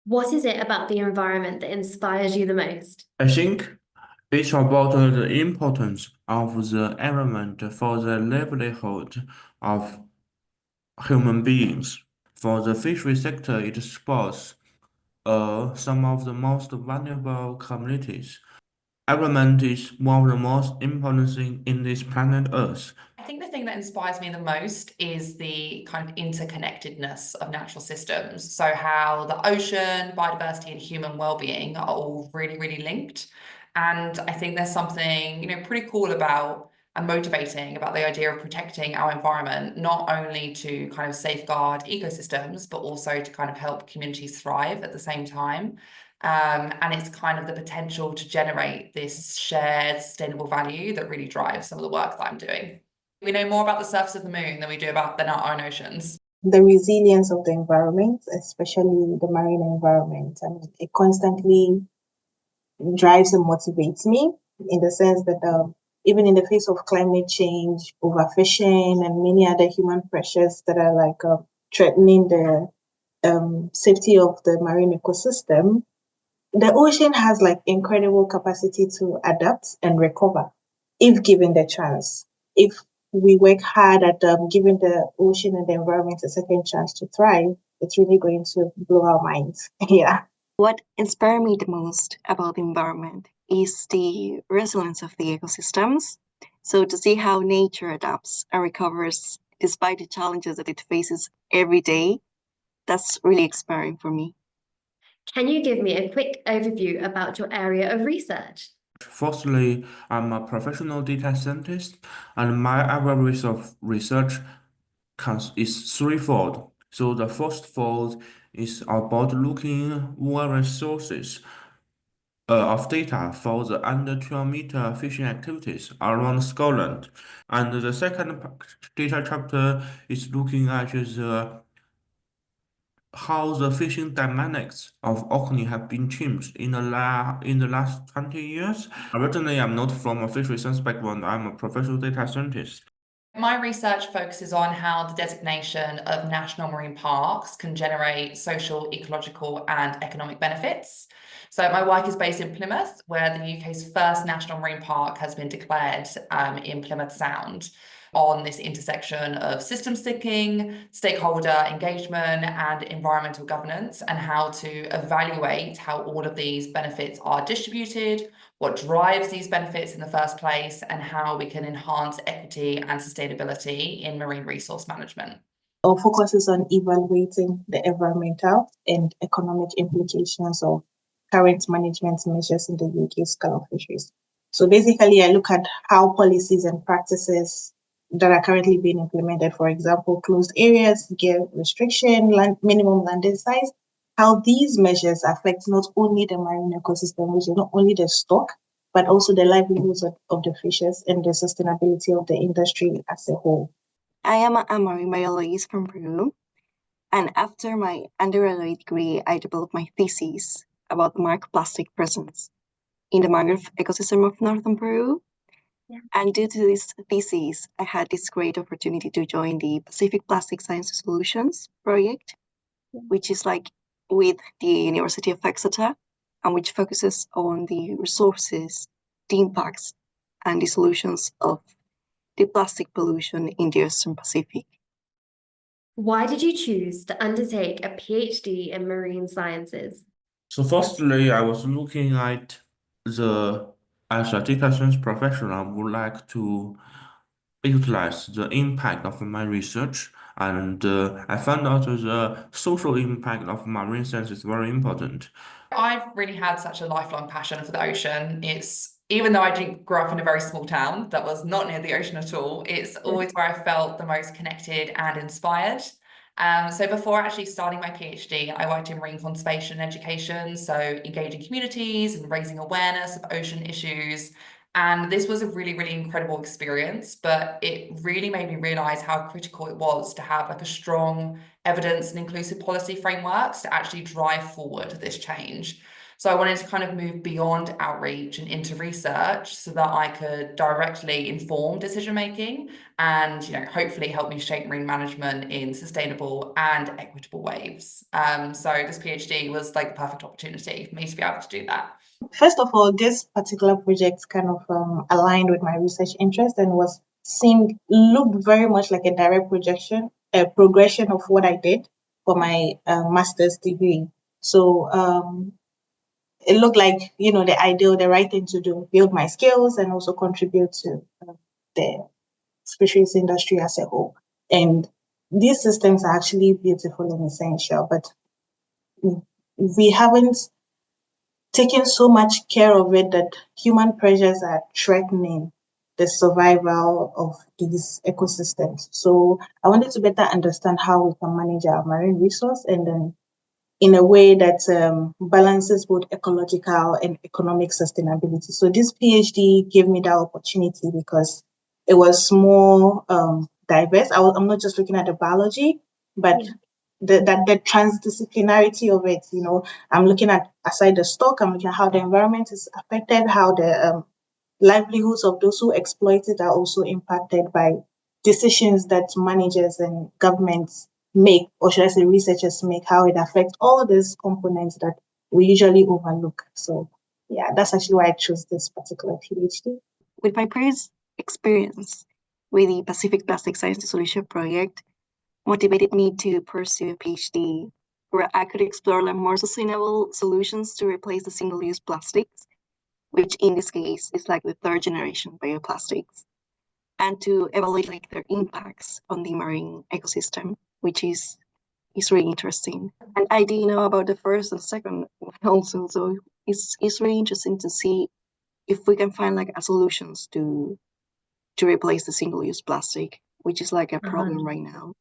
What is it about the environment that inspires you the most? I think it's about the importance of the environment for the livelihood of human beings. For the fishery sector, it supports some of the most vulnerable communities. Environment is one of the most important things in this planet Earth. I think the thing that inspires me the most is the kind of interconnectedness of natural systems. So how the ocean, biodiversity, and human well-being are all really, really linked. And I think there's something, pretty cool about and motivating about the idea of protecting our environment, not only to kind of safeguard ecosystems, but also to kind of help communities thrive at the same time. And it's kind of the potential to generate this shared sustainable value that really drives some of the work that I'm doing. We know more about the surface of the moon than we do about our own oceans. The resilience of the environment, especially the marine environment, and it constantly drives and motivates me in the sense that even in the face of climate change, overfishing, and many other human pressures that are like threatening the safety of the marine ecosystem, the ocean has like incredible capacity to adapt and recover if given the chance. If we work hard at giving the ocean and the environment a second chance to thrive, it's really going to blow our minds. Yeah. What inspired me the most about the environment is the resilience of the ecosystems. So to see how nature adapts and recovers despite the challenges that it faces every day, that's really inspiring for me. Can you give me a quick overview about your area of research? Firstly, I'm a professional data scientist, and my areas of research is threefold. So the first fold is about looking various sources of data for the under 12-meter fishing activities around Scotland. And the second data chapter is looking at how the fishing dynamics of Orkney have been changed in the last 20 years. Originally, I'm not from a fishery science background. I'm a professional data scientist. My research focuses on how the designation of national marine parks can generate social, ecological, and economic benefits. So my work is based in Plymouth, where the UK's first national marine park has been declared in Plymouth Sound, on this intersection of systems thinking, stakeholder engagement, and environmental governance, and how to evaluate how all of these benefits are distributed, what drives these benefits in the first place, and how we can enhance equity and sustainability in marine resource management. Our focus is on evaluating the environmental and economic implications of current management measures in the UK scale of fisheries. So basically, I look at how policies and practices that are currently being implemented, for example, closed areas, gear restriction, minimum landing size, how these measures affect not only the marine ecosystem, which is not only the stock, but also the livelihoods of the fishes and the sustainability of the industry as a whole. I am a marine biologist from Peru, and after my undergraduate degree, I developed my thesis about the microplastic presence in the mangrove ecosystem of northern Peru. Yeah. And due to this thesis, I had this great opportunity to join the Pacific Plastic Science Solutions project, which is like with the University of Exeter, and which focuses on the resources, the impacts, and the solutions of the plastic pollution in the Eastern Pacific. Why did you choose to undertake a PhD in marine sciences? So firstly, I was looking at as a data science professional, I would like to utilize the impact of my research, and I found out the social impact of marine science is very important. I've really had such a lifelong passion for the ocean. Even though I didn't grow up in a very small town that was not near the ocean at all, it's always where I felt the most connected and inspired. So before actually starting my PhD, I worked in marine conservation and education, so engaging communities and raising awareness of ocean issues. And this was a really, really incredible experience, but it really made me realize how critical it was to have like a strong evidence and inclusive policy frameworks to actually drive forward this change. So I wanted to kind of move beyond outreach and into research so that I could directly inform decision making and, you know, hopefully help me shape marine management in sustainable and equitable ways. So this PhD was like the perfect opportunity for me to be able to do that. First of all, this particular project kind of aligned with my research interest and looked very much like a direct progression of what I did for my master's degree. So it looked like, the right thing to do, build my skills and also contribute to the fisheries industry as a whole. And these systems are actually beautiful and essential, but we haven't taken so much care of it that human pressures are threatening the survival of these ecosystems. So I wanted to better understand how we can manage our marine resource and then in a way that balances both ecological and economic sustainability. So this PhD gave me that opportunity because it was more diverse. I'm not just looking at the biology, but the transdisciplinarity of it. I'm looking at, aside the stock, I'm looking at how the environment is affected, how the livelihoods of those who exploit it are also impacted by decisions that managers and governments make, or should I say researchers make, how it affects all these components that we usually overlook. So yeah, that's actually why I chose this particular PhD. With my previous experience with the Pacific Plastic Science Solution project, motivated me to pursue a PhD where I could explore more sustainable solutions to replace the single-use plastics, which in this case is like the third generation bioplastics, and to evaluate their impacts on the marine ecosystem, which is really interesting. And I didn't know about the first and second one also, so it's really interesting to see if we can find solutions to replace the single-use plastic, which is a problem right now.